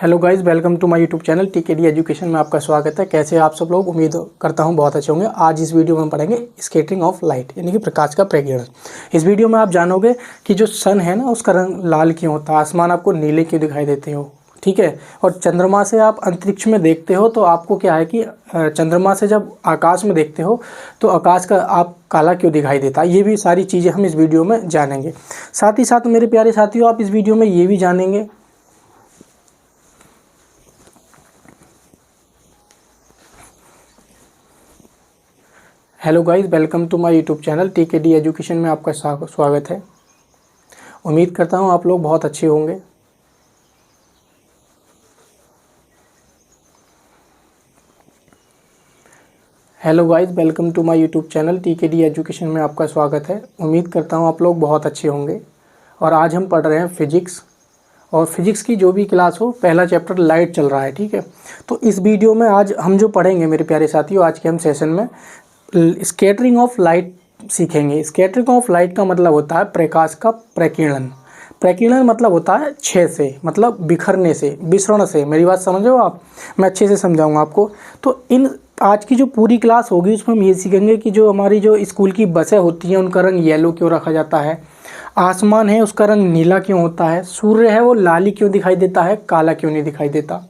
Hello guys, welcome to my YouTube channel TKD education में आपका स्वागत है। कैसे आप सब लोग? उम्मीद करता हूं बहुत अच्छे होंगे। आज इस वीडियो में हम पढ़ेंगे स्कैटरिंग ऑफ लाइट यानी कि प्रकाश का प्रकीर्णन। इस वीडियो में आप जानोगे कि जो सन है ना उसका रंग लाल क्यों होता है, आसमान आपको नीले क्यों दिखाई देते हो, ठीक है। और चंद्रमा से आप अंतरिक्ष में देखते हो तो आपको क्या है कि चंद्रमा से जब आकाश में देखते हो तो आकाश का आप काला क्यों दिखाई देता है। ये भी सारी चीज़ें हम इस वीडियो में जानेंगे। साथ ही साथ मेरे प्यारे साथियों, आप इस वीडियो में ये भी जानेंगे hello guys, welcome to my YouTube channel TKD education में आपका स्वागत है। उम्मीद करता हूँ आप लोग बहुत अच्छे होंगे। Hello guys, welcome to my YouTube channel TKD education में आपका स्वागत है। उम्मीद करता हूँ आप लोग बहुत अच्छे होंगे। और आज हम पढ़ रहे हैं फिजिक्स, और फिजिक्स की जो भी क्लास हो, पहला चैप्टर लाइट चल रहा है, ठीक है। तो इस वीडियो में आज हम जो पढ़ेंगे मेरे प्यारे साथियों, आज के हम सेशन में स्कैटरिंग ऑफ लाइट सीखेंगे। स्कैटरिंग ऑफ लाइट का मतलब होता है प्रकाश का प्रकीर्णन। प्रकीर्णन मतलब होता है क्षय से, मतलब बिखरने से, विसरण से। मेरी बात समझ रहे हो आप? मैं अच्छे से समझाऊंगा आपको। तो इन आज की जो पूरी क्लास होगी उसमें हम ये सीखेंगे कि जो हमारी जो स्कूल की बसें होती हैं उनका रंग येलो क्यों रखा जाता है, आसमान है उसका रंग नीला क्यों होता है, सूर्य है वो लाली क्यों दिखाई देता है, काला क्यों नहीं दिखाई देता।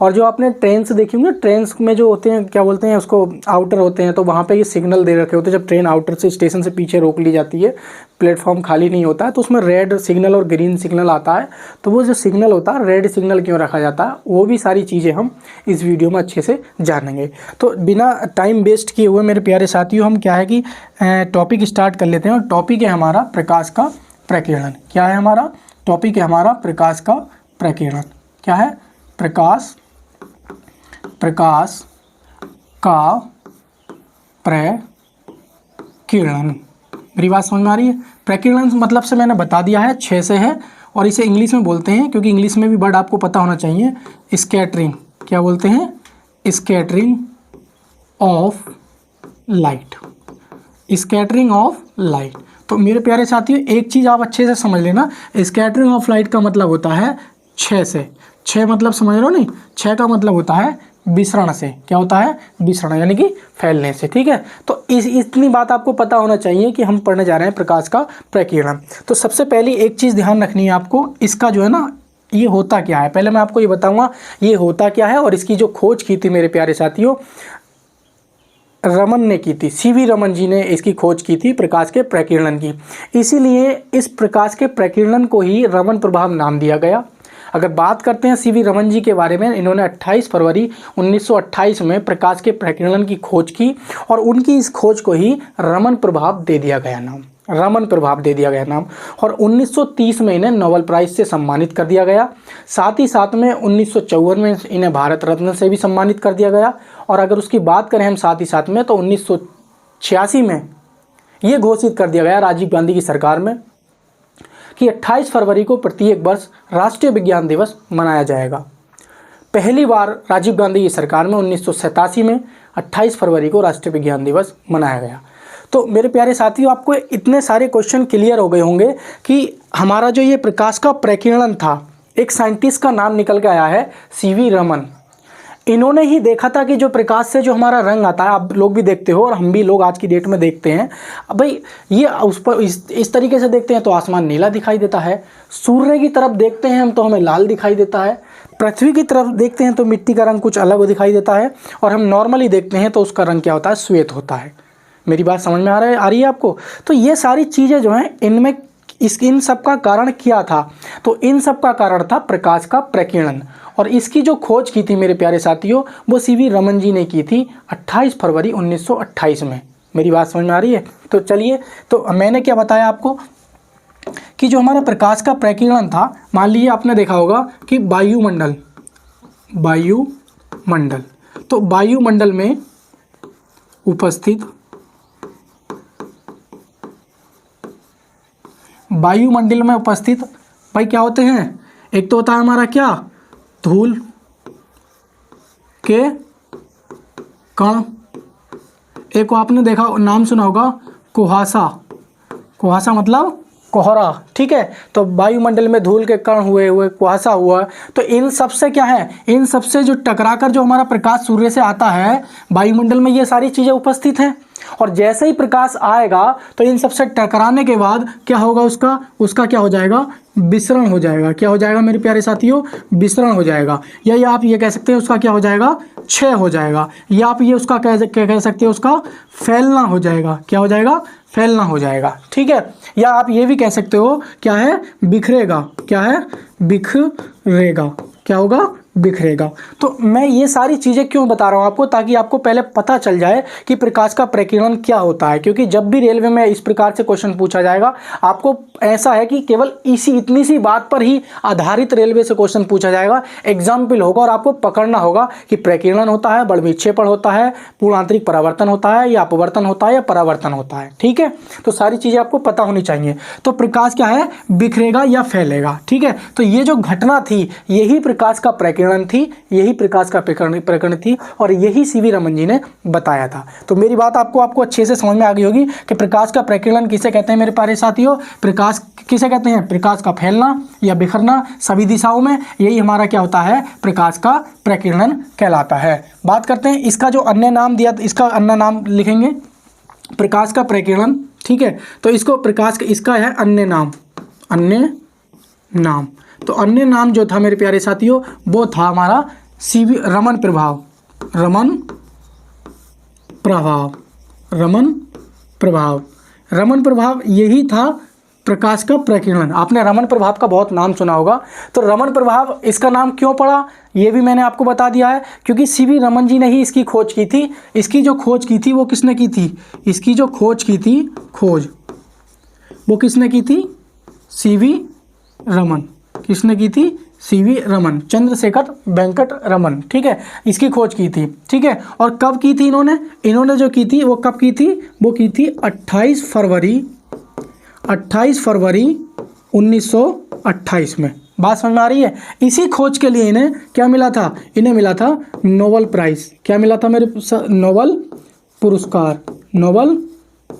और जो आपने ट्रेन से देखी होंगे, ट्रेन में जो होते हैं क्या बोलते हैं उसको, आउटर होते हैं, तो वहाँ पे ये सिग्नल दे रखे होते हैं। जब ट्रेन आउटर से स्टेशन से पीछे रोक ली जाती है, प्लेटफॉर्म खाली नहीं होता है, तो उसमें रेड सिग्नल और ग्रीन सिग्नल आता है। तो वो जो सिग्नल होता है, रेड सिग्नल क्यों रखा जाता है, वो भी सारी चीज़ें हम इस वीडियो में अच्छे से जानेंगे। तो बिना टाइम वेस्ट किए हुए मेरे प्यारे साथियों, हम क्या है कि टॉपिक स्टार्ट कर लेते हैं। और टॉपिक है हमारा प्रकाश का प्रकीर्णन। क्या है हमारा टॉपिक? है हमारा प्रकाश का प्रकीर्णन। क्या है? प्रकाश का प्रकीर्णन। मेरी बात समझ में आ रही है? प्रकीर्णन मतलब से मैंने बता दिया है, 6 से है। और इसे इंग्लिश में बोलते हैं, क्योंकि इंग्लिश में भी वर्ड आपको पता होना चाहिए, स्कैटरिंग। क्या बोलते हैं? Scattering of light. Scattering of light. तो मेरे प्यारे साथियों, एक चीज़ आप अच्छे से समझ लेना, स्कैटरिंग ऑफ लाइट का मतलब होता है 6 से। 6 मतलब समझ रहे हो नहीं? 6 का मतलब होता है विसरण से। क्या होता है? विसरण, यानी कि फैलने से, ठीक है। तो इतनी बात आपको पता होना चाहिए कि हम पढ़ने जा रहे हैं प्रकाश का प्रकीर्णन। तो सबसे पहली एक चीज़ ध्यान रखनी है आपको, इसका जो है ना, ये होता क्या है। पहले मैं आपको ये बताऊंगा ये होता क्या है। और इसकी जो खोज की थी मेरे प्यारे साथियों, रमन ने की थी, सीवी रमन जी ने इसकी खोज की थी, प्रकाश के प्रकीर्णन की। इसीलिए इस प्रकाश के प्रकीर्णन को ही रमन प्रभाव नाम दिया गया। अगर बात करते हैं सीवी रमन जी के बारे में, इन्होंने 28 फरवरी 1928 में प्रकाश के प्रकीर्णन की खोज की, और उनकी इस खोज को ही रमन प्रभाव दे दिया गया नाम। रमन प्रभाव दे दिया गया नाम। और 1930 में इन्हें नोबेल प्राइज़ से सम्मानित कर दिया गया। साथ ही साथ में 1954 में इन्हें भारत रत्न से भी सम्मानित कर दिया गया। और अगर उसकी बात करें हम साथ ही साथ में, तो 1986 में ये घोषित कर दिया गया राजीव गांधी की सरकार में कि 28 फरवरी को प्रत्येक वर्ष राष्ट्रीय विज्ञान दिवस मनाया जाएगा। पहली बार राजीव गांधी की सरकार में 1987 में 28 फरवरी को राष्ट्रीय विज्ञान दिवस मनाया गया। तो मेरे प्यारे साथियों, आपको इतने सारे क्वेश्चन क्लियर हो गए होंगे कि हमारा जो ये प्रकाश का प्रकीर्णन था, एक साइंटिस्ट का नाम निकल के आया है, सीवी रमन। इन्होंने ही देखा था कि जो प्रकाश से जो हमारा रंग आता है, आप लोग भी देखते हो और हम भी लोग आज की डेट में देखते हैं, अब भाई ये उस पर इस तरीके से देखते हैं तो आसमान नीला दिखाई देता है। सूर्य की तरफ देखते हैं हम तो हमें लाल दिखाई देता है। पृथ्वी की तरफ देखते हैं तो मिट्टी का रंग कुछ अलग दिखाई देता है। और हम नॉर्मली देखते हैं तो उसका रंग क्या होता है? श्वेत होता है। मेरी बात समझ में आ रही है आपको? तो ये सारी चीज़ें जो हैं, इनमें इन सब का कारण क्या था? तो इन सब का कारण था प्रकाश का प्रकीर्णन। और इसकी जो खोज की थी मेरे प्यारे साथियों, वो सीवी रमन जी ने की थी 28 फरवरी 1928 में। मेरी बात समझ में आ रही है? तो चलिए, तो मैंने क्या बताया आपको कि जो हमारा प्रकाश का प्रकीर्णन था, मान लीजिए आपने देखा होगा कि वायुमंडल, तो वायुमंडल में उपस्थित भाई क्या होते हैं? एक तो होता है हमारा क्या, धूल के कण। एक को आपने देखा, नाम सुना होगा, कुहासा। कुहासा मतलब कोहरा, ठीक है, तो वायुमंडल में धूल के कण हुए कुहासा हुआ, तो इन सब से क्या है, इन सब से जो टकराकर जो हमारा प्रकाश सूर्य से आता है वायुमंडल में, ये सारी चीज़ें उपस्थित हैं। और जैसे ही प्रकाश आएगा तो इन सबसे टकराने के बाद क्या होगा, उसका क्या हो जाएगा, विसरण हो जाएगा। क्या हो जाएगा मेरे प्यारे साथियों, विसरण हो जाएगा, या आप ये कह सकते हैं उसका क्या हो जाएगा, क्षय हो जाएगा, या आप ये उसका कह सकते हैं उसका फैलना हो जाएगा। क्या हो जाएगा, फैलना हो जाएगा, ठीक है। या आप ये भी कह सकते हो क्या है, बिखरेगा। क्या है, बिखरेगा। क्या होगा, बिखरेगा। तो मैं ये सारी चीज़ें क्यों बता रहा हूँ आपको, ताकि आपको पहले पता चल जाए कि प्रकाश का प्रकीर्णन क्या होता है। क्योंकि जब भी रेलवे में इस प्रकार से क्वेश्चन पूछा जाएगा, आपको ऐसा है कि केवल इतनी सी बात पर ही आधारित रेलवे से क्वेश्चन पूछा जाएगा, एग्जाम्पल होगा और आपको पकड़ना होगा कि प्रकीर्णन होता है, बड़विक्षेपण होता है, पूर्ण आंतरिक परावर्तन होता है, या अपवर्तन होता है, या परावर्तन होता है, ठीक है। तो सारी चीज़ें आपको पता होनी चाहिए। तो प्रकाश क्या है, बिखरेगा या फैलेगा, ठीक है। तो ये जो घटना थी यही प्रकाश का प्रकीर्णन थी, यही प्रकाश का प्रकरण थी, और यही सीवी रमन जी ने बताया था। तो मेरी बात आपको अच्छे से समझ में आ गई होगी कि प्रकाश का प्रकीर्णन किसे कहते हैं मेरे प्यारे साथियों। प्रकाश किसे कहते हैं, प्रकाश का फैलना या बिखरना सभी दिशाओं में, यही हमारा क्या होता है, प्रकाश का प्रकीर्णन कहलाता है। बात करते हैं इसका जो अन्य नाम दिया, इसका अन्य नाम लिखेंगे प्रकाश का प्रकीर्णन, ठीक है। तो इसको प्रकाश का इसका है अन्य नाम, अन्य नाम। तो अन्य नाम जो था मेरे प्यारे साथियों वो था हमारा सीवी रमन प्रभाव, रमन प्रभाव, रमन प्रभाव, रमन प्रभाव, यही था प्रकाश का प्रकीर्णन। आपने रमन प्रभाव का बहुत नाम सुना होगा। तो रमन प्रभाव इसका नाम क्यों पड़ा ये भी मैंने आपको बता दिया है, क्योंकि सीवी रमन जी ने ही इसकी खोज की थी। इसकी जो खोज की थी वो किसने की थी, इसकी जो खोज की थी, खोज वो किसने की थी, सीवी रमन। किसने की थी, सीवी रमन, चंद्रशेखर वेंकट रमन, ठीक है, इसकी खोज की थी, ठीक है। और कब की थी इन्होंने जो की थी वो कब की थी, वो की थी 28 फरवरी 1928 में। बात समझ में आ रही है। इसी खोज के लिए इन्हें क्या मिला था, इन्हें मिला था नोबेल प्राइज। क्या मिला था मेरे, नोबेल पुरस्कार, नोबेल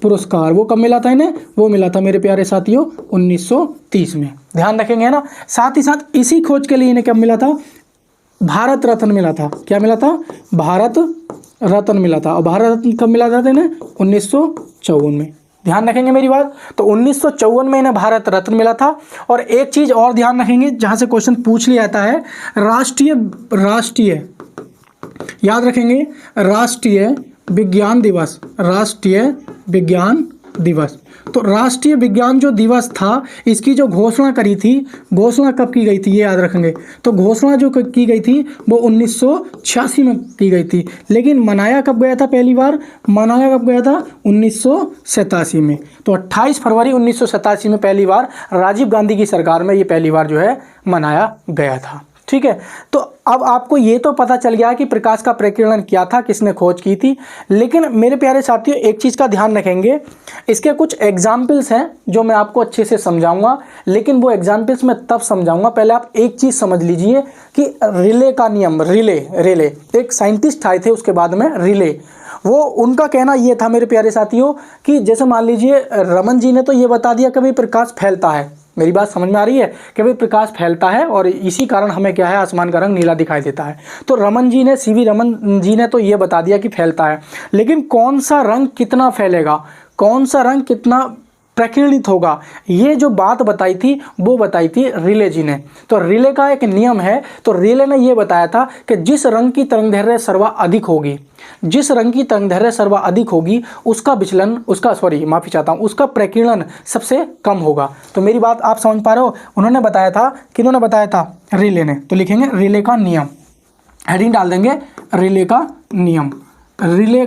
पुरस्कार। वो कब मिला था इन्हें, वो मिला था मेरे प्यारे साथियों 1930 में। ध्यान रखेंगे ना। साथ ही साथ इसी खोज के लिए इन्हें क्या मिला था, भारत रत्न मिला था। क्या मिला था, भारत रत्न मिला था। और भारत रत्न कब मिला था इन्हें, 1954 में। ध्यान रखेंगे मेरी बात। तो 1954 में इन्हें भारत रत्न मिला था। और एक चीज और ध्यान रखेंगे, जहां से क्वेश्चन पूछ लिया जाता है, राष्ट्रीय याद रखेंगे, राष्ट्रीय विज्ञान दिवस, राष्ट्रीय विज्ञान दिवस। तो राष्ट्रीय विज्ञान जो दिवस था, इसकी जो घोषणा करी थी, घोषणा कब की गई थी ये याद रखेंगे। तो घोषणा जो की गई थी वो 1986 में की गई थी, लेकिन मनाया कब गया था, पहली बार मनाया कब गया था, 1987 में। तो 28 फरवरी 1987 में पहली बार राजीव गांधी की सरकार में ये पहली बार जो है मनाया गया था, ठीक है। तो अब आपको ये तो पता चल गया कि प्रकाश का प्रकीर्णन क्या था, किसने खोज की थी। लेकिन मेरे प्यारे साथियों एक चीज़ का ध्यान रखेंगे, इसके कुछ एग्जाम्पल्स हैं जो मैं आपको अच्छे से समझाऊंगा, लेकिन वो एग्जाम्पल्स मैं तब समझाऊंगा। पहले आप एक चीज़ समझ लीजिए कि रिले का नियम, रिले एक साइंटिस्ट आए थे उसके बाद में, रिले, वो उनका कहना ये था मेरे प्यारे साथियों कि जैसे मान लीजिए रमन जी ने तो ये बता दिया कि भाई प्रकाश फैलता है। मेरी बात समझ में आ रही है कि भाई प्रकाश फैलता है और इसी कारण हमें क्या है, आसमान का रंग नीला दिखाई देता है। तो रमन जी ने, सीवी रमन जी ने तो ये बता दिया कि फैलता है, लेकिन कौन सा रंग कितना फैलेगा, कौन सा रंग कितना प्रकीर्णित होगा, ये जो बात बताई थी वो बताई थी रिले जी ने। तो रिले का एक नियम है, तो रिले ने ये बताया था कि जिस रंग की तरंगदैर्घ्य सर्वा अधिक होगी, जिस रंग की तरंगदैर्घ्य सर्वा अधिक होगी, उसका विचलन, उसका प्रकीर्णन सबसे कम होगा। तो मेरी बात आप समझ पा रहे हो। उन्होंने बताया था, किन्होंने बताया था, रिले ने। तो लिखेंगे रिले का नियम, हेडिंग डाल देंगे रिले का नियम, रिले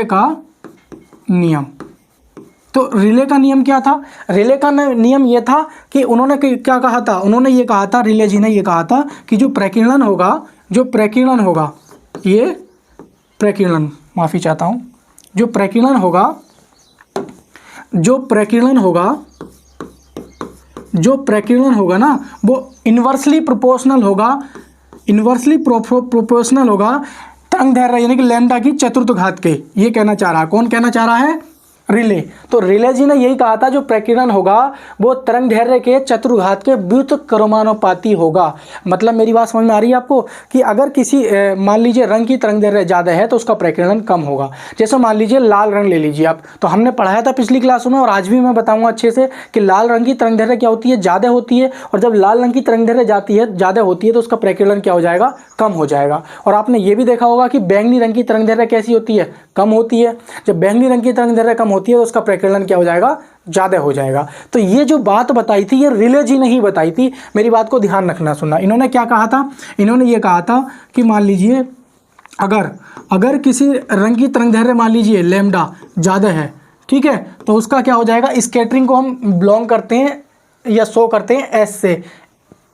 का नियम। तो रिले का नियम क्या था, रिले का नियम ये था कि उन्होंने क्या कहा था, उन्होंने ये कहा था, रिले जी ने ये कहा था कि जो प्रकीर्णन होगा, ये प्रकीर्णन, माफ़ी चाहता हूँ, जो प्रकीर्णन होगा ना, वो इन्वर्सली प्रोपोर्शनल होगा तरंगदैर्घ्य यानी कि लैम्डा की चतुर्थ घात के। ये कहना चाह रहा है, कौन कहना चाह रहा है, रिले। तो रिले जी ने यही कहा था जो प्रकीर्णन होगा वो तरंग दैर्ध्य के चतुर्घात के व्युत्क्रमानुपाती होगा। मतलब मेरी बात समझ में आ रही है आपको कि अगर किसी मान लीजिए रंग की तरंग दैर्ध्य ज़्यादा है तो उसका प्रकीर्णन कम होगा। जैसे मान लीजिए लाल रंग ले लीजिए आप, तो हमने पढ़ाया था पिछली क्लासों में और आज भी मैं बताऊंगा अच्छे से कि लाल रंग की तरंग दैर्ध्य क्या होती है, ज़्यादा होती है। और जब लाल रंग की तरंग दैर्ध्य ज़्यादा होती है तो उसका प्रकीर्णन क्या हो जाएगा, कम हो जाएगा। और आपने ये भी देखा होगा कि बैंगनी रंग की तरंग दैर्ध्य कैसी होती है, कम होती है। जब बैंगनी रंग की तरंग दैर्ध्य कम होती है तो उसका प्रकीर्णन क्या हो जाएगा, ज़्यादा हो जाएगा। तो ये जो बात बताई थी ये रिले जी ने ही बताई थी, मेरी बात को ध्यान रखना सुनना। इन्होंने क्या कहा था, इन्होंने ये कहा था कि मान लीजिए अगर किसी रंग की तरंग दैर्ध्य मान लीजिए लैम्डा ज़्यादा है, ठीक है, तो उसका क्या हो जाएगा, स्कैटरिंग को हम बिलोंग करते हैं या शो करते हैं एस से,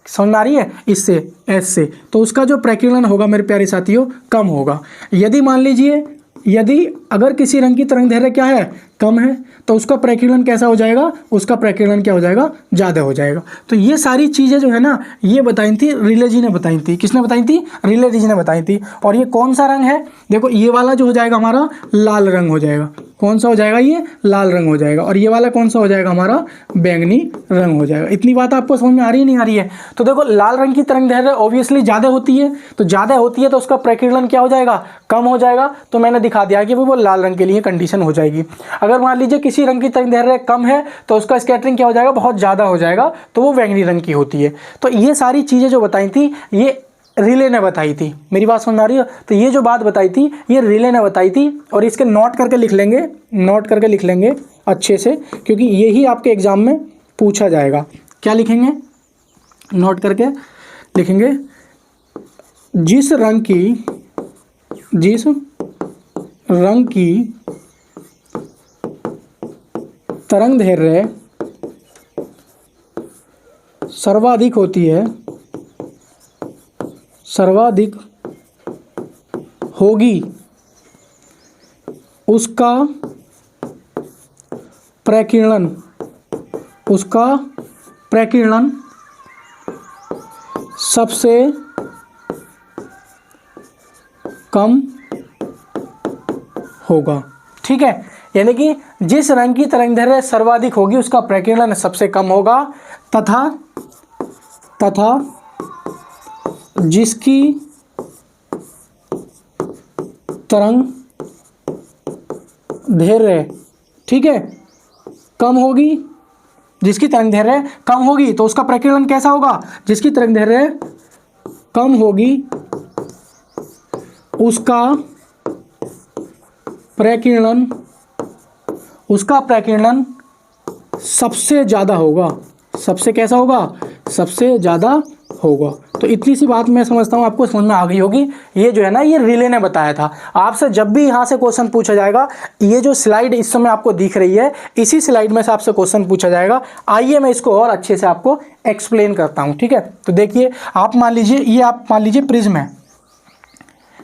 समझ में आ रही है, इससे एस से, तो उसका जो प्रकीर्णन होगा मेरे प्यारे साथियों कम होगा। यदि मान लीजिए अगर किसी रंग की तरंग दैर्ध्य क्या है, कम है, तो उसका प्रकीर्णन कैसा हो जाएगा, उसका प्रकीर्णन क्या हो जाएगा, ज़्यादा हो जाएगा। तो ये सारी चीज़ें जो है ना ये बताई थी रिले जी ने बताई थी। किसने बताई थी, रिले जी ने बताई थी। और ये कौन सा रंग है, देखो ये वाला जो हो जाएगा हमारा लाल रंग हो जाएगा। कौन सा हो जाएगा, ये लाल रंग हो जाएगा। और ये वाला कौन सा हो जाएगा, हमारा बैंगनी रंग हो जाएगा। इतनी बात आपको समझ में आ रही है, नहीं आ रही है। तो देखो लाल रंग की तरंग दैर्ध्य ऑब्वियसली ज़्यादा होती है, तो ज़्यादा होती है तो उसका प्रकीर्णन क्या हो जाएगा, कम हो जाएगा। तो मैंने दिखा दिया कि वो लाल रंग के लिए कंडीशन हो जाएगी। अगर मान लीजिए किसी रंग की तरंग दैर्ध्य कम है तो उसका स्कैटरिंग क्या हो जाएगा, बहुत ज़्यादा हो जाएगा, तो वो बैंगनी रंग की होती है। तो ये सारी चीज़ें जो बताई थी ये रिले ने बताई थी, मेरी बात समझ आ रही है। तो ये जो बात बताई थी ये रिले ने बताई थी। और इसके नोट करके लिख लेंगे, नोट करके लिख लेंगे अच्छे से, क्योंकि यही आपके एग्जाम में पूछा जाएगा। क्या लिखेंगे, नोट करके लिखेंगे, जिस रंग की तरंग दैर्ध्य सर्वाधिक होगी उसका प्रकीर्णन सबसे कम होगा। ठीक है, यानी कि जिस रंग की तरंग दैर्ध्य सर्वाधिक होगी उसका प्रकीर्णन सबसे कम होगा, तथा जिसकी तरंग दैर्ध्य, ठीक है, कम होगी, जिसकी तरंग दैर्ध्य कम होगी तो उसका प्रकीर्णन कैसा होगा, जिसकी तरंग दैर्ध्य कम होगी उसका प्रकीर्णन सबसे ज़्यादा होगा। सबसे कैसा होगा, सबसे ज़्यादा होगा। तो इतनी सी बात मैं समझता हूँ आपको समझ में आ गई होगी। ये जो है ना ये रिले ने बताया था। आपसे जब भी यहाँ से क्वेश्चन पूछा जाएगा, ये जो स्लाइड इस समय आपको दिख रही है इसी स्लाइड में से आपसे क्वेश्चन पूछा जाएगा। आइए मैं इसको और अच्छे से आपको एक्सप्लेन करता हूँ। ठीक है, तो देखिए आप मान लीजिए प्रिज्म है।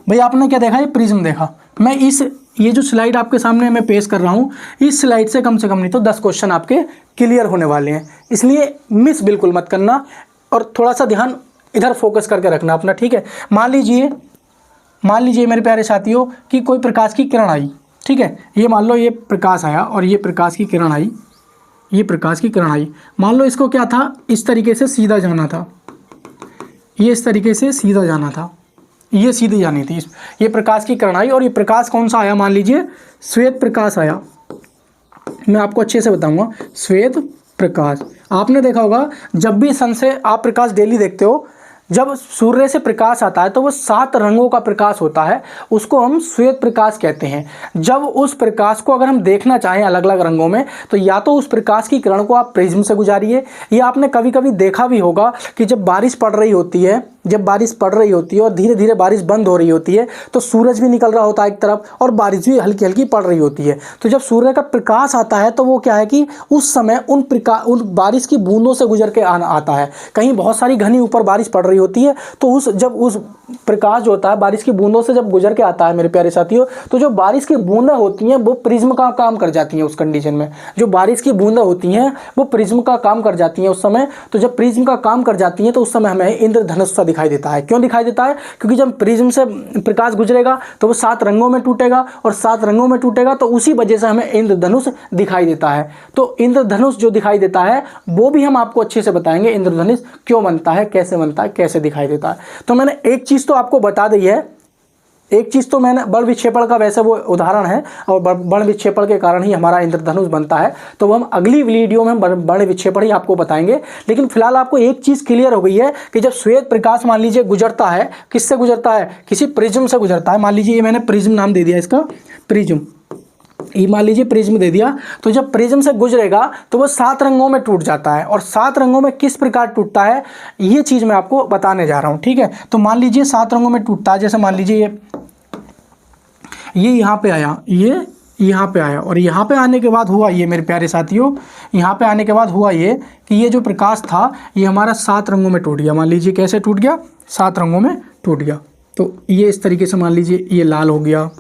भाई आपने क्या देखा, ये प्रिज्म देखा। मैं ये जो स्लाइड आपके सामने मैं पेश कर रहा हूँ, इस स्लाइड से कम नहीं तो 10 क्वेश्चन आपके क्लियर होने वाले हैं, इसलिए मिस बिल्कुल मत करना और थोड़ा सा ध्यान इधर फोकस करके रखना अपना। ठीक है, मान लीजिए मेरे प्यारे साथियों कि कोई प्रकाश की किरण आई। ठीक है, ये मान लो ये प्रकाश आया और ये प्रकाश की किरण आई, मान लो इसको क्या था, इस तरीके से सीधा जाना था, ये इस तरीके से सीधा जाना था, ये सीधी जानी थी। ये प्रकाश की किरण आई और ये प्रकाश कौन सा आया, मान लीजिए श्वेत प्रकाश आया। मैं आपको अच्छे से बताऊंगा, श्वेत प्रकाश। आपने देखा होगा जब भी सन से आप प्रकाश डेली देखते हो, जब सूर्य से प्रकाश आता है तो वो 7 रंगों का प्रकाश होता है, उसको हम श्वेत प्रकाश कहते हैं। जब उस प्रकाश को अगर हम देखना चाहें अलग अलग रंगों में, तो या तो उस प्रकाश की किरण को आप प्रिज्म से गुजारिए, या आपने कभी कभी देखा भी होगा कि जब बारिश पड़ रही होती है और धीरे धीरे बारिश बंद हो रही होती है तो सूरज भी निकल रहा होता है एक तरफ और बारिश भी हल्की हल्की पड़ रही होती है। तो जब सूर्य का प्रकाश आता है तो वो क्या है कि उस समय उन बारिश की बूंदों से गुजर के आता है। कहीं बहुत सारी घनी ऊपर बारिश पड़ रही होती है तो जब उस प्रकाश जो होता है बारिश की बूंदों से जब गुजर के आता है मेरे प्यारे साथियों, तो जो बारिश की बूंदें होती हैं वो प्रिज्म का काम कर जाती हैं। उस कंडीशन में जो बारिश की बूंदें होती हैं वो प्रिज्म का काम कर जाती हैं उस समय। तो जब प्रिज्म का काम कर जाती हैं तो उस समय हमें इंद्रधनुष सा दिखाई देता है। क्यों दिखाई देता है? क्योंकि जब प्रिज्म से प्रकाश गुजरेगा तो वो 7 रंगों में टूटेगा, और 7 रंगों में टूटेगा तो उसी वजह से हमें इंद्रधनुष दिखाई देता है। तो इंद्रधनुष जो दिखाई देता है वो भी हम आपको अच्छे से बताएंगे, इंद्रधनुष क्यों बनता है, कैसे बनता है, कैसे दिखाई देता है। तो मैंने एक चीज़ तो आपको बता दी है, एक चीज़ तो मैंने बल विक्षेपण का वैसे वो उदाहरण है, और बल विक्षेपण के कारण ही हमारा इंद्रधनुष बनता है। तो वो हम अगली वीडियो में बल विक्षेपण ही आपको बताएंगे। लेकिन फिलहाल आपको एक चीज़ क्लियर हो गई है कि जब श्वेत प्रकाश मान लीजिए गुजरता है, किससे गुजरता है? किसी प्रिज्म से गुजरता है। मान लीजिए ये मैंने प्रिज्म नाम दे दिया इसका, प्रिज्म, ये मान लीजिए प्रिज्म दे दिया। तो जब प्रिज्म से गुजरेगा तो वो 7 रंगों में टूट जाता है, और 7 रंगों में किस प्रकार टूटता है ये चीज़ मैं आपको बताने जा रहा हूँ। ठीक है, तो मान लीजिए 7 रंगों में टूटता है। जैसे मान लीजिए ये यहाँ पे आया, ये यहाँ पे आया, और यहाँ पे आने के बाद हुआ ये मेरे प्यारे साथियों, यहाँ पे आने के बाद हुआ ये कि ये जो प्रकाश था ये हमारा 7 रंगों में टूट गया। मान लीजिए कैसे टूट गया? 7 रंगों में टूट गया। तो ये इस तरीके से मान लीजिए ये लाल हो गया,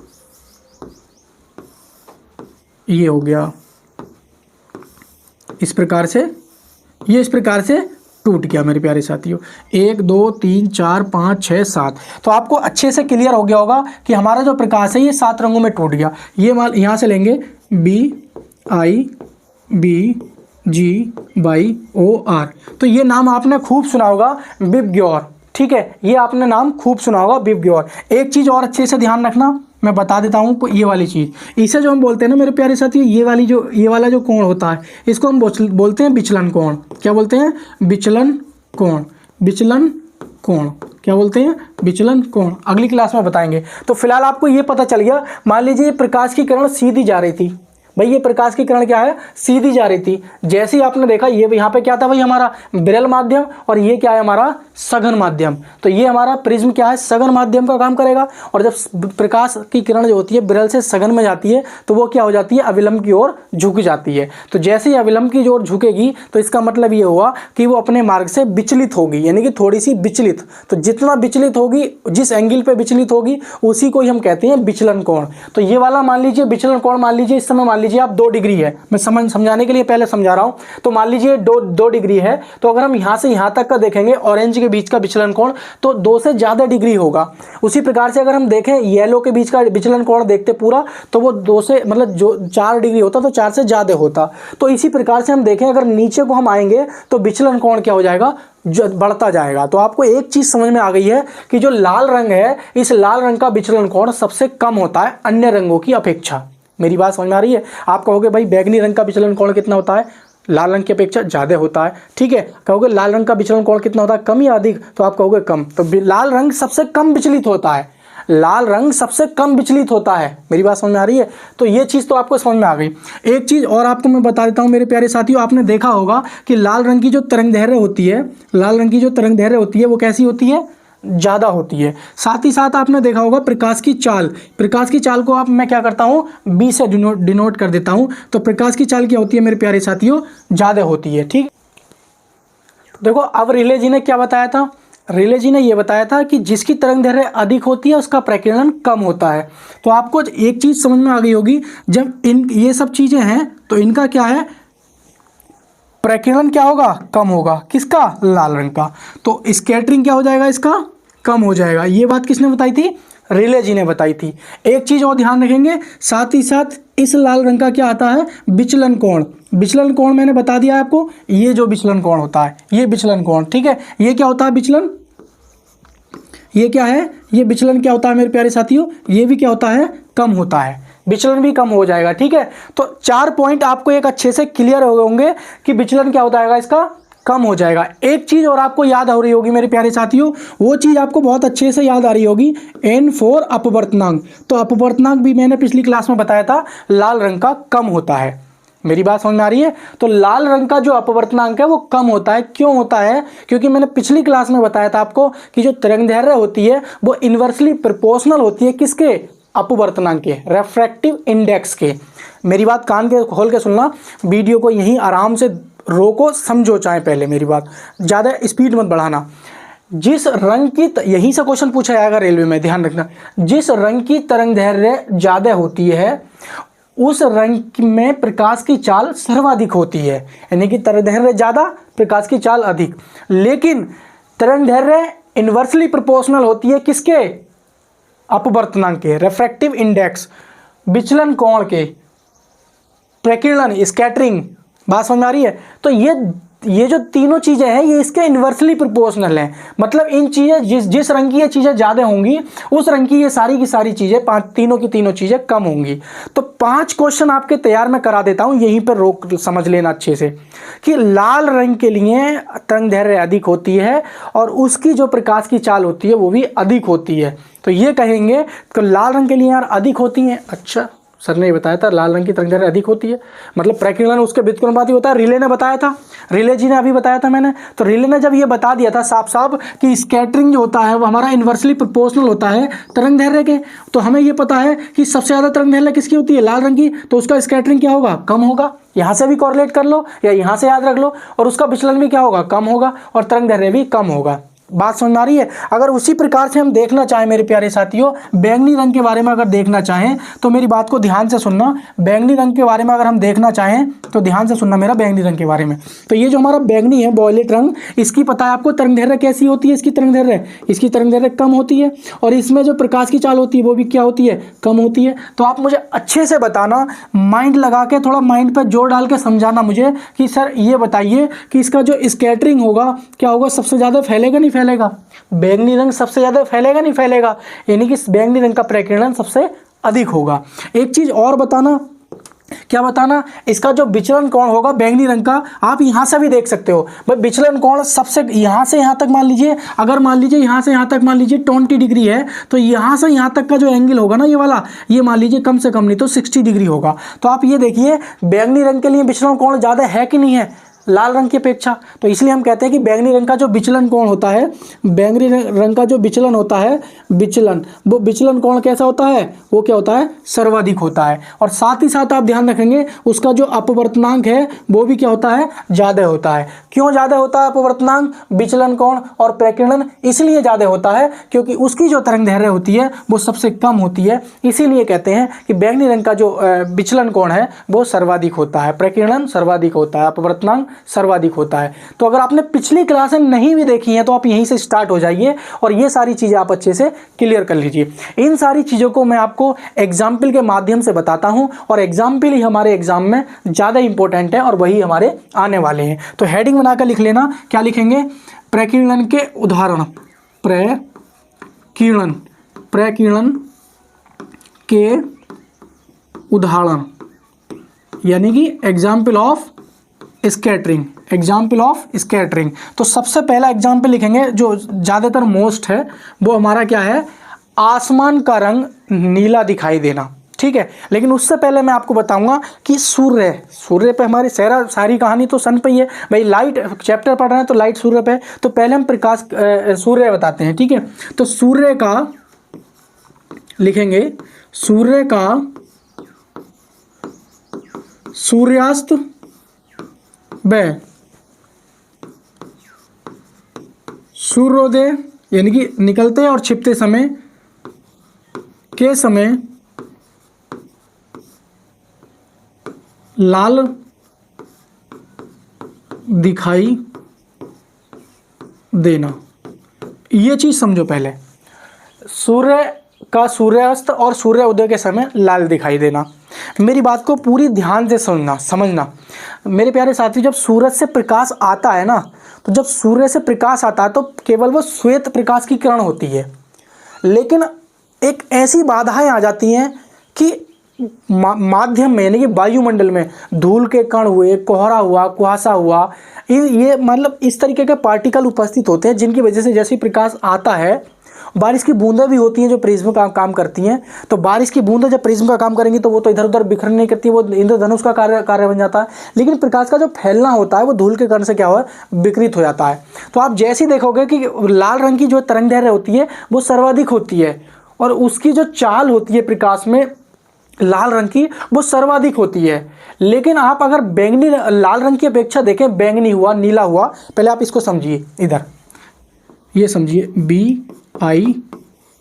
ये हो गया, इस प्रकार से ये इस प्रकार से टूट गया मेरे प्यारे साथियों। 1 2 3 4 5 6 7। तो आपको अच्छे से क्लियर हो गया होगा कि हमारा जो प्रकाश है ये 7 रंगों में टूट गया। ये मान यहाँ से लेंगे BIBGY OR। तो ये नाम आपने खूब सुना होगा, विबग्योर। ठीक है, ये आपने नाम खूब सुना होगा, विबग्योर। एक चीज़ और अच्छे से ध्यान रखना, मैं बता देता हूँ ये वाली चीज़। इसे जो हम बोलते हैं ना मेरे प्यारे साथियों, ये वाला जो कोण होता है इसको हम बोलते हैं विचलन कोण। क्या बोलते हैं? विचलन कोण। विचलन कोण क्या बोलते हैं? विचलन कोण। अगली क्लास में बताएंगे। तो फिलहाल आपको ये पता चल गया। मान लीजिए प्रकाश की किरण सीधी जा रही थी, भाई ये प्रकाश की किरण क्या है? सीधी जा रही थी। जैसे ही आपने देखा ये यहाँ पे क्या था भाई? हमारा विरल माध्यम, और ये क्या है? हमारा सघन माध्यम। तो ये हमारा प्रिज्म क्या है? सघन माध्यम का काम करेगा। और जब प्रकाश की किरण जो होती है विरल से सघन में जाती है तो वो क्या हो जाती है? अविलंब की ओर झुक जाती है। तो जैसे ही अविलंब की ओर झुकेगी तो इसका मतलब ये हुआ कि वो अपने मार्ग से विचलित होगी, यानी कि थोड़ी सी विचलित। तो जितना विचलित होगी, जिस एंगल पे विचलित होगी उसी को ही हम कहते हैं विचलन कोण। तो ये वाला मान लीजिए विचलन कोण, मान लीजिए इस समय मान लीजिए आप 2 डिग्री है। मैं समझाने के लिए पहले समझा रहा हूं। तो मान लीजिए 2 डिग्री है, तो अगर हम यहां से यहां तक का देखेंगे ऑरेंज के बीच का विचलन कोण तो 2 से ज्यादा डिग्री होगा। उसी प्रकार से अगर हम देखें येलो के बीच का विचलन कोण देखते पूरा तो वो 2 से मतलब जो 4 डिग्री होता तो 4 से ज्यादा होता। तो इसी प्रकार से हम देखें अगर नीचे को हम आएंगे तो विचलन कोण क्या हो जाएगा? जो बढ़ता जाएगा। तो आपको एक चीज समझ में आ गई है कि जो लाल रंग है इस लाल रंग का विचलन कोण सबसे कम होता है अन्य रंगों की अपेक्षा। मेरी बात समझ में आ रही है? आप कहोगे भाई बैगनी रंग का विचलन कोण कितना होता है? लाल रंग की अपेक्षा ज़्यादा होता है। ठीक है, कहोगे लाल रंग का विचलन कोण कितना होता है? कम या अधिक? तो आप कहोगे कम। तो लाल रंग सबसे कम विचलित होता है, लाल रंग सबसे कम विचलित होता है। मेरी बात समझ में आ रही है? तो ये चीज़ तो आपको समझ में आ गई। एक चीज़ और आपको मैं बता देता हूँ मेरे प्यारे साथियों, आपने देखा होगा कि लाल रंग की जो तरंगदैर्घ्य होती है, लाल रंग की जो तरंगदैर्घ्य होती है वो कैसी होती है? ज़्यादा होती है। साथ ही साथ आपने देखा होगा प्रकाश की चाल, प्रकाश की चाल को आप मैं क्या करता हूँ? बी से डिनोट कर देता हूँ। तो प्रकाश की चाल क्या होती है मेरे प्यारे साथियों? ज़्यादा होती है। ठीक, देखो अब रिले जी ने क्या बताया था? रिले जी ने यह बताया था कि जिसकी तरंगदैर्घ्य अधिक होती है उसका प्रकीर्णन कम होता है। तो आपको एक चीज़ समझ में आ गई होगी, जब ये सब चीज़ें हैं तो इनका क्या है? प्रकीर्णन क्या होगा? कम होगा। किसका? लाल रंग का। तो स्कैटरिंग क्या हो जाएगा? इसका कम हो जाएगा। ये बात किसने बताई थी? रिले जी ने बताई थी। एक चीज और ध्यान रखेंगे, साथ ही साथ इस लाल रंग का क्या आता है? विचलन कोण। विचलन कोण मैंने बता दिया आपको, ये जो विचलन कोण होता है ये विचलन कोण। ठीक है, ये क्या होता है? विचलन। ये क्या है? ये विचलन क्या होता है मेरे प्यारे साथियों? ये भी क्या होता है? कम होता है। विचलन भी कम हो जाएगा। ठीक है, तो 4 पॉइंट आपको एक अच्छे से क्लियर हो होंगे कि विचलन क्या होता है इसका? कम हो जाएगा। एक चीज और आपको याद हो रही होगी मेरे प्यारे साथियों, वो चीज आपको बहुत अच्छे से याद आ रही होगी, N फॉर अपवर्तनांक। तो अपवर्तनांक भी मैंने पिछली क्लास में बताया था लाल रंग का कम होता है। मेरी बात समझ में आ रही है? तो लाल रंग का जो अपवर्तनांक है वो कम होता है। क्यों होता है? क्योंकि मैंने पिछली क्लास में बताया था आपको कि जो तरंगदैर्घ्य होती है वो इन्वर्सली प्रोपोर्शनल होती है किसके? अपवर्तनांक के, रेफ्रैक्टिव इंडेक्स के। मेरी बात कान के खोल के सुनना, वीडियो को यहीं आराम से रोको, समझो चाहे पहले मेरी बात, ज़्यादा स्पीड मत बढ़ाना। जिस रंग की यहीं से क्वेश्चन पूछा जाएगा रेलवे में, ध्यान रखना। जिस रंग की तरंगदैर्घ्य ज़्यादा होती है उस रंग में प्रकाश की चाल सर्वाधिक होती है, यानी कि तरंगदैर्घ्य ज़्यादा, प्रकाश की चाल अधिक। लेकिन तरंगदैर्घ्य इन्वर्सली प्रोपोर्शनल होती है किसके, अपवर्तनांक के, रिफ्रैक्टिव इंडेक्स, विचलन कोण के, प्रकीर्णन, स्कैटरिंग, बात समझ आ रही है। तो ये जो तीनों चीजें हैं ये इसके इन्वर्सली प्रोपोर्शनल हैं, मतलब इन चीजें जिस रंग की ये चीजें ज्यादा होंगी उस रंग की ये सारी की सारी चीजें तीनों की तीनों चीजें कम होंगी। तो 5 क्वेश्चन आपके तैयार मैं करा देता हूं, यहीं पर रोक समझ लेना अच्छे से कि लाल रंग के लिए तरंगदैर्घ्य अधिक होती है और उसकी जो प्रकाश की चाल होती है वो भी अधिक होती है। तो ये कहेंगे तो लाल रंग के लिए यार अधिक होती है। अच्छा सर ने बताया था लाल रंग की तरंगदैर्घ्य अधिक होती है, मतलब प्रकीर्णन उसके व्युत्क्रमानुपाती होता है। रिले ने बताया था, रिले जी ने अभी बताया था मैंने, तो रिले ने जब ये बता दिया था साफ साफ कि स्कैटरिंग जो होता है वो हमारा इन्वर्सली प्रोपोर्शनल होता है तरंगदैर्घ्य के, तो हमें ये पता है कि सबसे ज़्यादा तरंगदैर्घ्य किसकी होती है, लाल रंग की, तो उसका स्कैटरिंग क्या होगा, कम होगा। यहाँ से भी कॉर्लेट कर लो या यहाँ से याद रख लो, और उसका विचलन भी क्या होगा, कम होगा, और तरंगदैर्घ्य भी कम होगा। बात समझ में आ रही है। अगर उसी प्रकार से हम देखना चाहें मेरे प्यारे साथियों, बैंगनी रंग के बारे में अगर देखना चाहें तो मेरी बात को ध्यान से सुनना। बैंगनी रंग के बारे में अगर हम देखना चाहें तो ध्यान से सुनना मेरा बैंगनी रंग के बारे में। तो ये जो हमारा बैंगनी है, वॉयलेट रंग, इसकी पता है आपको तरंगदैर्घ्य कैसी होती है, इसकी तरंगदैर्घ्य कम होती है, और इसमें जो प्रकाश की चाल होती है वो भी क्या होती है, कम होती है। तो आप मुझे अच्छे से बताना, माइंड लगा के थोड़ा माइंड पर जोर डाल के समझाना मुझे कि सर ये बताइए कि इसका जो स्कैटरिंग होगा क्या होगा, सबसे ज़्यादा फैलेगा नहीं फैलेगा, बैंगनी रंग सबसे ज़्यादा फैलेगा नहीं फैलेगा, यानी कि बैंगनी रंग का प्रकीर्णन सबसे अधिक होगा। एक चीज़ और बताना, क्या बताना, इसका जो विचलन कोण होगा बैंगनी रंग का, आप यहाँ से भी देख सकते हो भाई, विचलन कोण सबसे यहाँ से यहाँ तक मान लीजिए, अगर मान लीजिए यहाँ से यहाँ तक मान लीजिए 20 डिग्री है, तो यहाँ से यहाँ तक का जो एंगल होगा ना ये वाला, ये मान लीजिए कम से कम नहीं तो 60 डिग्री होगा। तो आप ये देखिए बैंगनी रंग के लिए विचलन कोण ज़्यादा है कि नहीं है लाल रंग की अपेक्षा। तो इसलिए हम कहते हैं कि बैंगनी रंग का जो विचलन कोण होता है, बैंगनी रंग का जो विचलन होता है, वो विचलन कोण कैसा होता है, वो क्या होता है, सर्वाधिक होता है। और साथ ही साथ आप ध्यान रखेंगे उसका जो अपवर्तनांक है वो भी क्या होता है, ज़्यादा होता है। क्यों ज़्यादा होता है अपवर्तनांक, विचलन कोण और प्रकीर्णन, इसलिए ज़्यादा होता है क्योंकि उसकी जो तरंगदैर्घ्य होती है वो सबसे कम होती है। इसीलिए कहते हैं कि बैंगनी रंग का जो विचलन कोण है वो सर्वाधिक होता है, प्रकीर्णन सर्वाधिक होता है, अपवर्तनांक सर्वाधिक होता है। तो अगर आपने पिछली क्लासें नहीं भी देखी हैं तो आप यहीं से स्टार्ट हो जाइए और ये सारी चीज़ें आप अच्छे से क्लियर कर लीजिए। इन सारी चीज़ों को मैं आपको एग्जाम्पल के माध्यम से बताता हूं, और एग्जाम्पल ही हमारे एग्जाम में ज़्यादा इंपॉर्टेंट है और वही हमारे आने वाले हैं। तो हेडिंग बनाकर लिख लेना, क्या लिखेंगे, प्रकीर्णन के उदाहरण, प्रकीर्णन के उदाहरण, यानी कि example of scattering, example of scattering. तो सबसे पहला एग्जाम्पल लिखेंगे जो ज़्यादातर मोस्ट है, वो हमारा क्या है, आसमान का रंग नीला दिखाई देना। ठीक है, लेकिन उससे पहले मैं आपको बताऊंगा कि सूर्य पे हमारी सारी कहानी तो सन पे ही है भाई। लाइट चैप्टर पढ़ रहे हैं तो लाइट सूर्य पे, तो पहले हम प्रकाश सूर्य बताते हैं। ठीक है, तो सूर्य का लिखेंगे, सूर्य का सूर्यास्त व सूर्योदय, यानी कि निकलते और छिपते समय के समय लाल दिखाई देना। ये चीज समझो पहले, सूर्य का सूर्यास्त और सूर्योदय के समय लाल दिखाई देना। मेरी बात को पूरी ध्यान से समझना मेरे प्यारे साथी। जब सूरज से प्रकाश आता है ना, तो जब सूर्य से प्रकाश आता है तो केवल वो श्वेत प्रकाश की किरण होती है, लेकिन एक ऐसी बाधाएं आ जाती हैं कि माध्यम में, यानी कि वायुमंडल में धूल के कण हुए, कोहरा हुआ, कुहासा हुआ, ये मतलब इस तरीके के पार्टिकल उपस्थित होते हैं जिनकी वजह से जैसे प्रकाश आता है, बारिश की बूंदें भी होती हैं जो प्रिज्म का काम करती हैं। तो बारिश की बूंदें जब प्रिज्म का काम करेंगी तो वो तो इधर उधर बिखरने नहीं करती, वो इंद्रधनुष का कार्य बन जाता है। लेकिन प्रकाश का जो फैलना होता है वो धूल के कण से क्या हो, विकृत हो जाता है। तो आप जैसे ही देखोगे कि लाल रंग की जो तरंगदैर्घ्य होती है वो सर्वाधिक होती है, और उसकी जो चाल होती है प्रकाश में लाल रंग की वो सर्वाधिक होती है। लेकिन आप अगर बैंगनी लाल रंग की अपेक्षा देखें, बैंगनी हुआ, नीला हुआ, पहले आप इसको समझिए, इधर ये समझिए,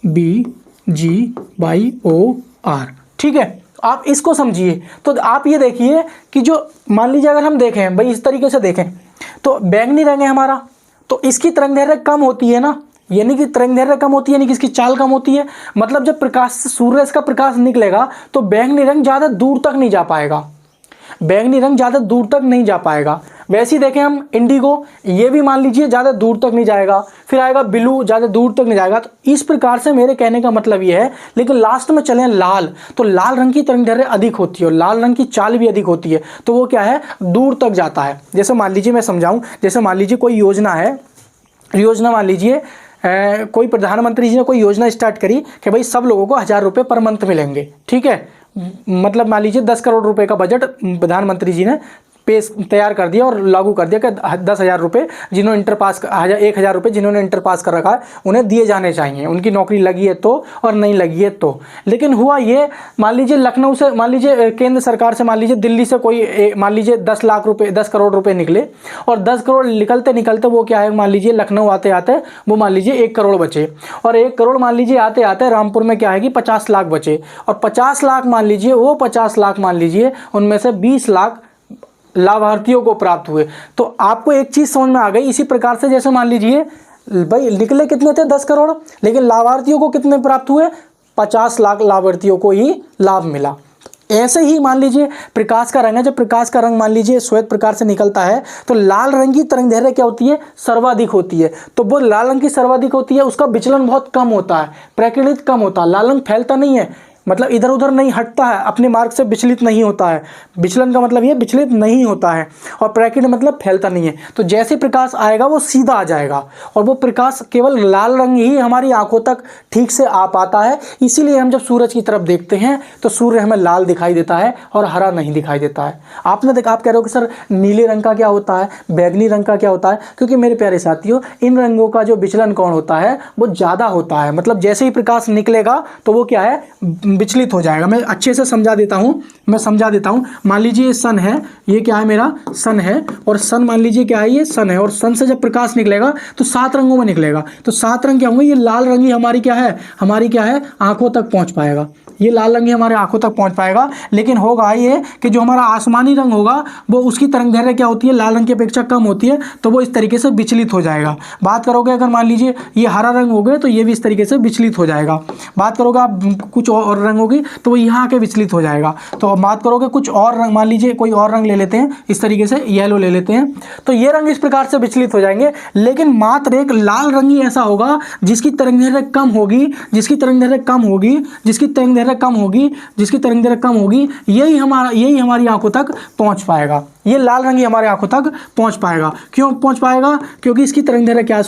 BIBGYOR। ठीक है, आप इसको समझिए। तो आप ये देखिए कि जो मान लीजिए अगर हम देखें भाई, इस तरीके से देखें तो बैंगनी रंग है हमारा, तो इसकी तरंगदैर्घ्य कम होती है ना, यानी कि तरंगदैर्घ्य कम होती है, यानी कि इसकी चाल कम होती है। मतलब जब प्रकाश से सूर्य का प्रकाश निकलेगा तो बैंगनी रंग ज़्यादा दूर तक नहीं जा पाएगा, बैंगनी रंग ज़्यादा दूर तक नहीं जा पाएगा। वैसे ही देखें हम इंडिगो, ये भी मान लीजिए ज़्यादा दूर तक नहीं जाएगा। फिर आएगा ब्लू, ज़्यादा दूर तक नहीं जाएगा। तो इस प्रकार से मेरे कहने का मतलब ये है। लेकिन लास्ट में चलें लाल, तो लाल रंग की तरंगदैर्घ्य अधिक होती है और लाल रंग की चाल भी अधिक होती है, तो वो क्या है, दूर तक जाता है। जैसे मान लीजिए मैं समझाऊँ, जैसे मान लीजिए कोई योजना है, योजना मान लीजिए कोई प्रधानमंत्री जी ने कोई योजना स्टार्ट करी कि भाई सब लोगों को 1000 रुपये पर मंथ मिलेंगे, ठीक है। मतलब मान लीजिए 10 करोड़ रुपए का बजट प्रधानमंत्री जी ने पेश तैयार कर दिया और लागू कर दिया कि 10,000 रुपये जिन्होंने इंटर पास, 1,000 रुपये जिन्होंने इंटर पास कर रखा है उन्हें दिए जाने चाहिए, उनकी नौकरी लगी है तो और नहीं लगी है तो। लेकिन हुआ ये, मान लीजिए लखनऊ से, मान लीजिए केंद्र सरकार से, मान लीजिए दिल्ली से कोई मान लीजिए 10 लाख रुपये, 10 करोड़ रुपये निकले और 10 करोड़ निकलते निकलते वो क्या है, मान लीजिए लखनऊ आते आते वो मान लीजिए 1 करोड़ बचे, और 1 करोड़ मान लीजिए आते आते रामपुर में क्या है कि 50 लाख बचे, और 50 लाख मान लीजिए, वो 50 लाख मान लीजिए उनमें से 20 लाख लाभार्थियों को प्राप्त हुए। तो आपको एक चीज़ समझ में आ गई। इसी प्रकार से जैसे मान लीजिए भाई निकले कितने थे, 10 करोड़, लेकिन लाभार्थियों को कितने प्राप्त हुए, 50 लाख लाभार्थियों को ही लाभ मिला। ऐसे ही मान लीजिए प्रकाश का रंग है, जब प्रकाश का रंग मान लीजिए श्वेत प्रकाश से निकलता है तो लाल रंग की तरंगदैर्घ्य क्या होती है, सर्वाधिक होती है। तो वो लाल रंग की सर्वाधिक होती है, उसका विचलन बहुत कम होता है, प्रकीर्णित कम होता है, लाल रंग फैलता नहीं है, मतलब इधर उधर नहीं हटता है, अपने मार्ग से विचलित नहीं होता है। विचलन का मतलब ये विचलित नहीं होता है, और प्रकीर्णन मतलब फैलता नहीं है। तो जैसे प्रकाश आएगा वो सीधा आ जाएगा, और वो प्रकाश केवल लाल रंग ही हमारी आंखों तक ठीक से आ पाता है। इसीलिए हम जब सूरज की तरफ देखते हैं तो सूर्य हमें लाल दिखाई देता है और हरा नहीं दिखाई देता है। आपने देखा, आप कह रहे हो कि सर नीले रंग का क्या होता है, बैगनी रंग का क्या होता है, क्योंकि मेरे प्यारे साथियों इन रंगों का जो विचलन कोण होता है वो ज़्यादा होता है। मतलब जैसे ही प्रकाश निकलेगा तो वो क्या है, विचलित हो जाएगा। मैं अच्छे से समझा देता हूँ, मान लीजिए ये सन है, ये क्या है, मेरा सन है, और सन मान लीजिए क्या है, ये सन है, और सन से जब प्रकाश निकलेगा तो 7 रंगों में निकलेगा। तो 7 रंग क्या होंगे, ये लाल रंग ही हमारी क्या है आंखों तक पहुंच पाएगा, ये लाल रंग ही हमारे आंखों तक पहुंच पाएगा। लेकिन होगा ये कि जो हमारा आसमानी रंग होगा वो उसकी तरंगदैर्घ्य क्या होती है, लाल रंग की अपेक्षा कम होती है, तो वो इस तरीके से विचलित हो जाएगा। बात करोगे अगर मान लीजिए ये हरा रंग हो गए तो ये भी इस तरीके से विचलित हो जाएगा। बात करोगे आप कुछ और रंग होगी तो वो यहाँ आके विचलित हो जाएगा। तो बात करोगे कुछ और रंग, मान लीजिए कोई और रंग ले लेते हैं, इस तरीके से येलो ले लेते हैं, तो ये रंग इस प्रकार से विचलित हो जाएंगे। लेकिन मात्र एक लाल रंग ही ऐसा होगा जिसकी तरंगदैर्घ्य कम होगी, जिसकी तरंगदैर्घ्य कम होगी, यही हमारी आंखों तक पहुंच पाएगा। ये लाल रंग ही हमारे आंखों तक पहुंच पाएगा। क्यों पहुंच पाएगा, क्योंकि इसकी तरंगदैर्घ्य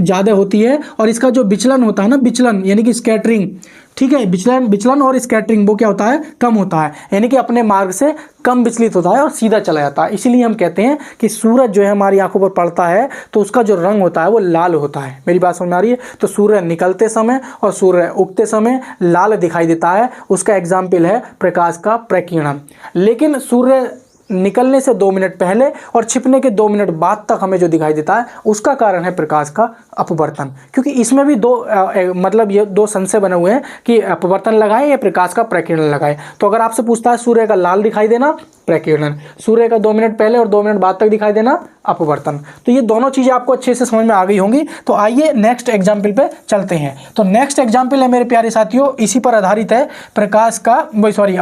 ज़्यादा होती है, और इसका जो विचलन होता है ना, विचलन यानी कि स्कैटरिंग, ठीक है, विचलन और स्कैटरिंग वो क्या होता है, कम होता है, यानी कि अपने मार्ग से कम विचलित होता है और सीधा चला जाता है। इसीलिए हम कहते हैं कि सूरज जो है हमारी आंखों पर पड़ता है तो उसका जो रंग होता है वो लाल होता है। मेरी बात समझ में आ रही है। तो सूर्य निकलते समय और सूर्य उगते समय लाल दिखाई देता है, उसका एग्जाम्पल है प्रकाश का प्रकीर्णन। लेकिन सूर्य निकलने से 2 मिनट पहले और छिपने के 2 मिनट बाद तक हमें जो दिखाई देता है उसका कारण है प्रकाश का अपवर्तन। क्योंकि इसमें भी मतलब ये 2 संशय बने हुए हैं कि अपवर्तन लगाएं या प्रकाश का प्रकीर्णन लगाएं। तो अगर आपसे पूछता है सूर्य का लाल दिखाई देना, प्रकीर्णन, सूर्य का 2 मिनट पहले और 2 मिनट बाद तक दिखाई देना, अपवर्तन। तो ये दोनों चीज़ें आपको अच्छे से समझ में आ गई होंगी। तो आइए नेक्स्ट एग्जाम्पल पे चलते हैं। तो नेक्स्ट एग्जाम्पल है मेरे प्यारे साथियों, इसी पर आधारित है, प्रकाश का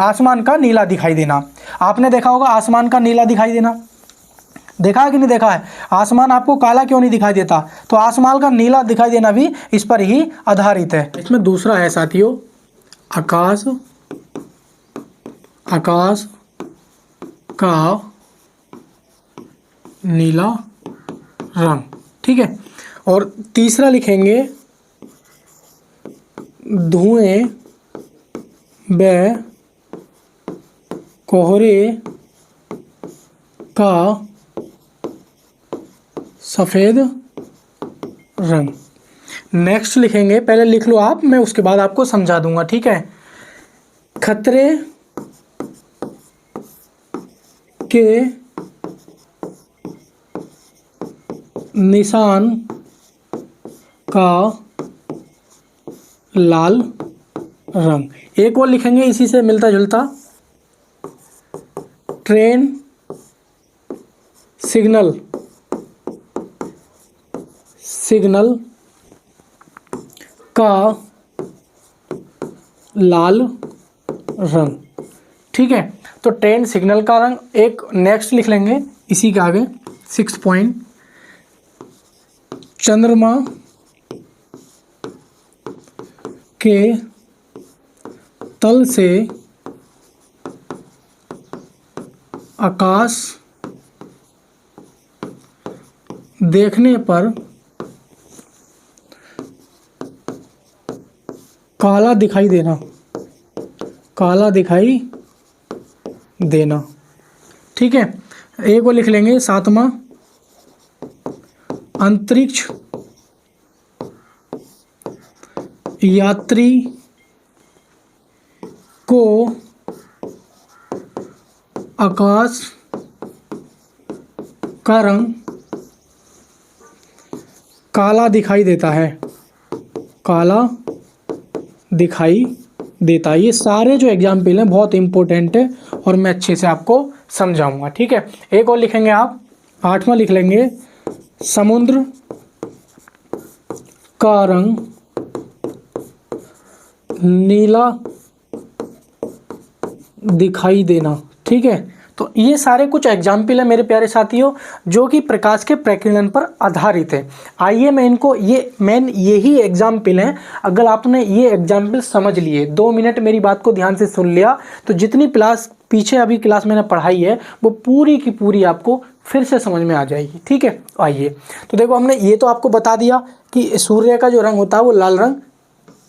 आसमान का नीला दिखाई देना। आपने देखा होगा आसमान का नीला दिखाई देना, देखा है कि नहीं देखा है। आसमान आपको काला क्यों नहीं दिखाई देता, तो आसमान का नीला दिखाई देना भी इस पर ही आधारित है। इसमें दूसरा है साथियों आकाश का नीला रंग, ठीक है। और तीसरा लिखेंगे धुएं व कोहरे का सफ़ेद रंग। नेक्स्ट लिखेंगे, पहले लिख लो आप, मैं उसके बाद आपको समझा दूंगा, ठीक है। खतरे के निशान का लाल रंग। एक और लिखेंगे इसी से मिलता जुलता, ट्रेन सिग्नल का लाल रंग। ठीक है, तो ट्रेन सिग्नल का रंग। एक नेक्स्ट लिख लेंगे इसी के आगे 6 पॉइंट, चंद्रमा के तल से आकाश देखने पर काला दिखाई देना, काला दिखाई देना। ठीक है, एक को लिख लेंगे 7वां, अंतरिक्ष यात्री को आकाश का रंग काला दिखाई देता है, काला दिखाई देता है। ये सारे जो एग्जाम्पल हैं बहुत इंपॉर्टेंट है और मैं अच्छे से आपको समझाऊंगा। ठीक है, एक और लिखेंगे आप 8वां लिख लेंगे, समुद्र का रंग नीला दिखाई देना। ठीक है, तो ये सारे कुछ एग्जाम्पल है मेरे प्यारे साथियों जो कि प्रकाश के प्रकीर्णन पर आधारित है। आइए मैं इनको यही एग्जाम्पल हैं। अगर आपने ये एग्जाम्पल समझ लिए, 2 मिनट मेरी बात को ध्यान से सुन लिया, तो जितनी क्लास पीछे अभी क्लास मैंने पढ़ाई है वो पूरी की पूरी आपको फिर से समझ में आ जाएगी। ठीक है, आइए तो देखो, हमने ये तो आपको बता दिया कि सूर्य का जो रंग होता है वो लाल रंग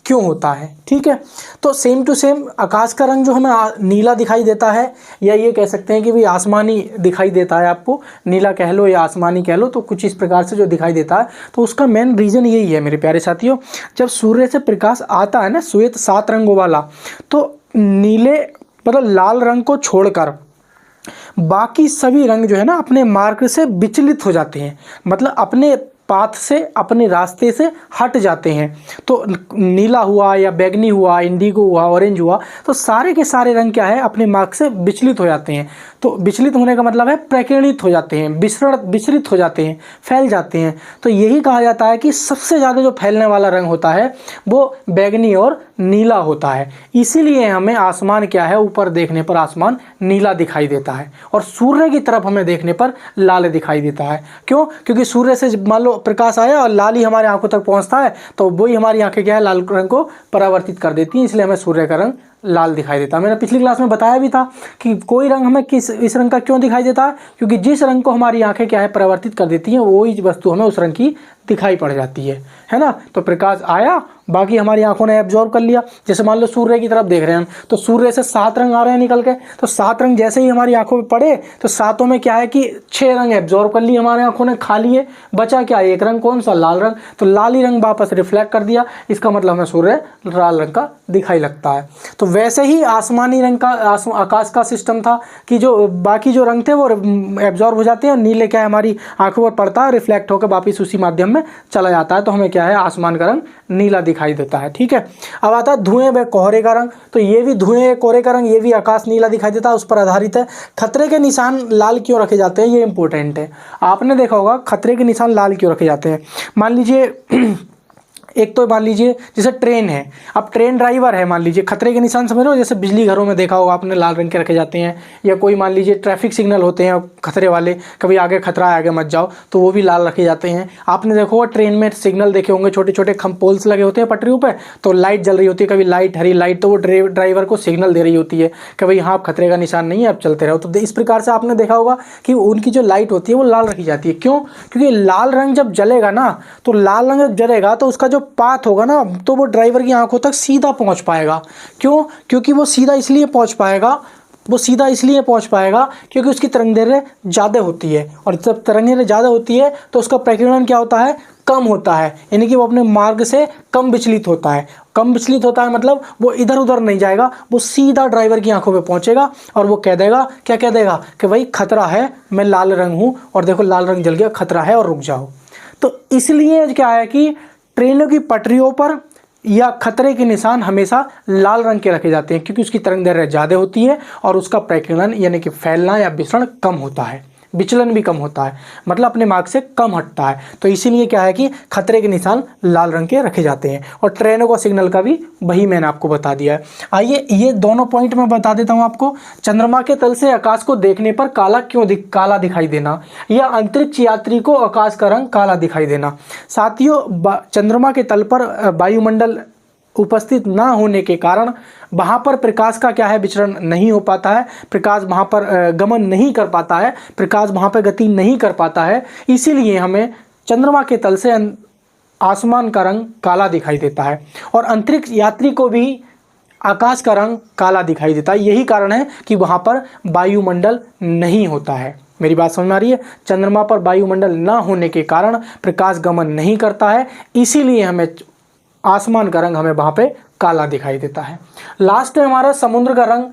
क्यों होता है। ठीक है, तो सेम टू सेम आकाश का रंग जो हमें नीला दिखाई देता है, या ये कह सकते हैं कि भाई आसमानी दिखाई देता है, आपको नीला कह लो या आसमानी कह लो, तो कुछ इस प्रकार से जो दिखाई देता है, तो उसका मेन रीज़न यही है मेरे प्यारे साथियों। जब सूर्य से प्रकाश आता है ना श्वेत 7 रंगों वाला, तो नीले मतलब लाल रंग को छोड़कर बाकी सभी रंग जो है ना अपने मार्ग से विचलित हो जाते हैं, मतलब अपने पाथ से, अपने रास्ते से हट जाते हैं। तो नीला हुआ या बैगनी हुआ, इंडिगो हुआ, ऑरेंज हुआ, तो सारे के सारे रंग क्या है अपने मार्ग से विचलित हो जाते हैं। तो विचलित होने का मतलब है प्रकीर्णित हो जाते हैं, विसरित हो जाते हैं, फैल जाते हैं। तो यही कहा जाता है कि सबसे ज़्यादा जो फैलने वाला रंग होता है वो बैगनी और नीला होता है। इसीलिए हमें आसमान क्या है, ऊपर देखने पर आसमान नीला दिखाई देता है और सूर्य की तरफ हमें देखने पर लाल दिखाई देता है। क्यों? क्योंकि सूर्य से मान लो प्रकाश आया और लाल ही हमारे आंखों तक पहुंचता है, तो वही हमारी आंखें क्या है, लाल रंग को परावर्तित कर देती हैं, इसलिए हमें सूर्य का रंग लाल दिखाई देता है। मैंने पिछली क्लास में बताया भी था कि कोई रंग हमें इस रंग का क्यों दिखाई देता है, क्योंकि जिस रंग को हमारी आंखें क्या है परावर्तित कर देती हैं, वही वस्तु हमें उस रंग की दिखाई पड़ जाती है ना। तो प्रकाश आया, बाकी हमारी आंखों ने एब्जॉर्ब कर लिया। जैसे मान लो सूर्य की तरफ देख रहे हैं हम, तो सूर्य से 7 रंग आ रहे हैं निकल के, तो 7 रंग जैसे ही हमारी आंखों में पड़े तो सातों में क्या है कि 6 रंग एब्जॉर्ब कर लिए हमारे आंखों ने, खा लिए, बचा क्या, एक रंग, कौन सा, लाल रंग। तो लाल ही रंग वापस रिफ्लेक्ट कर दिया, इसका मतलब हमें सूर्य लाल रंग का दिखाई लगता है। तो वैसे ही आसमानी रंग का आकाश का सिस्टम था कि जो बाकी जो रंग थे वो एब्जॉर्ब हो जाते हैं और नीले क्या है हमारी आंखों पर पड़ता है, रिफ्लेक्ट होकर वापस उसी माध्यम में चला जाता है, तो हमें क्या है आसमान का रंग नीला दिखाई देता है। ठीक है, अब आता है धुएं व कोहरे का रंग। तो ये भी धुएं कोहरे का रंग, ये भी आकाश नीला दिखाई देता है, उस पर आधारित है। खतरे के निशान लाल क्यों रखे जाते हैं, ये इंपॉर्टेंट है। आपने देखा होगा खतरे के निशान लाल क्यों रखे जाते हैं। मान लीजिए एक तो मान लीजिए जैसे ट्रेन है, अब ट्रेन ड्राइवर है, मान लीजिए खतरे के निशान समझ रहे हो, जैसे बिजली घरों में देखा होगा आपने लाल रंग के रखे जाते हैं, या कोई मान लीजिए ट्रैफिक सिग्नल होते हैं खतरे वाले, कभी आगे खतरा है आगे मत जाओ, तो वो भी लाल रखे जाते हैं। आपने देखो होगा ट्रेन में सिग्नल देखे होंगे, छोटे छोटे पोल्स लगे होते हैं पटरियों पर, तो लाइट जल रही होती है, कभी लाइट हरी लाइट, तो वो ड्राइवर को सिग्नल दे रही होती है कि भाई यहाँ खतरे का निशान नहीं है, आप चलते रहो। तो इस प्रकार से आपने देखा होगा कि उनकी जो लाइट होती है वो लाल रखी जाती है। क्यों? क्योंकि लाल रंग जब जलेगा ना, तो लाल रंग जब जलेगा तो उसका जो पाथ होगा ना, तो वो ड्राइवर की आंखों तक सीधा पहुंच पाएगा। क्यों? क्योंकि वो सीधा इसलिए पहुंच पाएगा क्योंकि उसकी तरंगदैर्घ्य ज़्यादा होती है, और जब तरंगदैर्घ्य ज़्यादा होती है तो उसका प्रकीर्णन क्या होता है, कम होता है, यानी कि वो अपने मार्ग से कम विचलित होता है। कम विचलित होता है मतलब वो इधर उधर नहीं जाएगा, वो सीधा ड्राइवर की आंखों पे पहुंचेगा और वो कह देगा, क्या कह देगा कि भाई खतरा है, मैं लाल रंग हूँ और देखो लाल रंग जल गया, खतरा है और रुक जाओ। तो इसलिए क्या है कि ट्रेनों की पटरियों पर या खतरे के निशान हमेशा लाल रंग के रखे जाते हैं, क्योंकि उसकी तरंगदैर्घ्य ज़्यादा होती है और उसका प्रकीर्णन यानी कि फैलना या विसरण कम होता है। विचलन भी कम होता है, मतलब अपने मार्ग से कम हटता है। तो इसीलिए क्या है कि खतरे के निशान लाल रंग के रखे जाते हैं। और ट्रेनों का सिग्नल का भी वही मैंने आपको बता दिया है। आइए ये दोनों पॉइंट मैं बता देता हूँ आपको। चंद्रमा के तल से आकाश को देखने पर काला दिखाई देना, या अंतरिक्ष यात्री को आकाश का रंग काला दिखाई देना। साथियों, चंद्रमा के तल पर वायुमंडल उपस्थित ना होने के कारण वहाँ पर प्रकाश का क्या है, विचरण नहीं हो पाता है, प्रकाश वहाँ पर गमन नहीं कर पाता है, प्रकाश वहाँ पर गति नहीं कर पाता है। इसीलिए हमें चंद्रमा के तल से आसमान का रंग काला दिखाई देता है, और अंतरिक्ष यात्री को भी आकाश का रंग काला दिखाई देता है। यही कारण है कि वहाँ पर वायुमंडल नहीं होता है। मेरी बात समझ में आ रही है? चंद्रमा पर वायुमंडल ना होने के कारण प्रकाश गमन नहीं करता है, इसीलिए हमें आसमान का रंग हमें वहाँ पे काला दिखाई देता है। लास्ट है हमारा समुद्र का रंग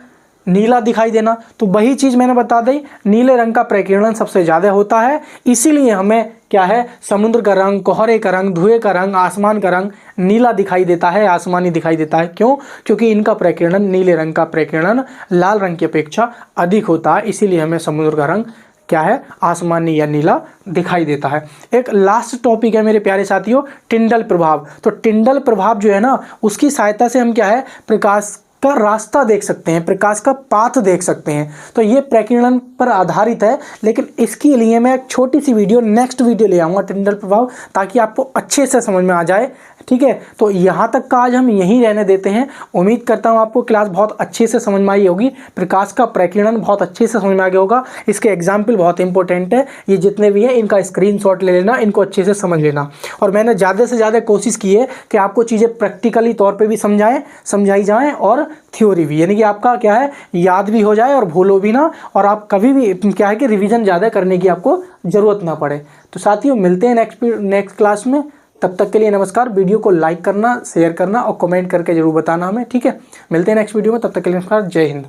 नीला दिखाई देना। तो वही चीज़ मैंने बता दी, नीले रंग का प्रकीर्णन सबसे ज़्यादा होता है, इसीलिए हमें क्या है, समुद्र का रंग, कोहरे का रंग, धुएं का रंग, आसमान का रंग नीला दिखाई देता है, आसमानी दिखाई देता है। क्यों? क्योंकि इनका प्रकीर्णन, नीले रंग का प्रकीर्णन लाल रंग की अपेक्षा अधिक होता है, इसीलिए हमें समुद्र का रंग क्या है, आसमानी या नीला दिखाई देता है। एक लास्ट टॉपिक है मेरे प्यारे साथियों, टिंडल प्रभाव। तो टिंडल प्रभाव जो है ना, उसकी सहायता से हम क्या है, प्रकाश का रास्ता देख सकते हैं, प्रकाश का पाथ देख सकते हैं। तो ये प्रकीर्णन पर आधारित है, लेकिन इसके लिए मैं एक छोटी सी वीडियो, नेक्स्ट वीडियो ले आऊँगा टिंडल प्रभाव, ताकि आपको अच्छे से समझ में आ जाए। ठीक है, तो यहाँ तक का आज हम यहीं रहने देते हैं। उम्मीद करता हूँ आपको क्लास बहुत अच्छे से समझ में आई होगी, प्रकाश का प्रकीर्णन बहुत अच्छे से समझ में आ गया होगा। इसके एग्जाम्पल बहुत इंपॉर्टेंट है, ये जितने भी हैं इनका स्क्रीनशॉट ले लेना, इनको अच्छे से समझ लेना। और मैंने ज़्यादा से ज़्यादा कोशिश की है कि आपको चीज़ें प्रैक्टिकली तौर पर भी समझाई जाएँ, और थ्योरी भी, यानी कि आपका क्या है, याद भी हो जाए और भूलो भी ना, और आप कभी भी क्या है कि रिवीजन ज़्यादा करने की आपको ज़रूरत ना पड़े। तो साथियों, मिलते हैं नेक्स्ट क्लास में। तब तक के लिए नमस्कार। वीडियो को लाइक करना, शेयर करना और कमेंट करके जरूर बताना हमें। ठीक है, मिलते हैं नेक्स्ट वीडियो में। तब तक के लिए नमस्कार, जय हिंद।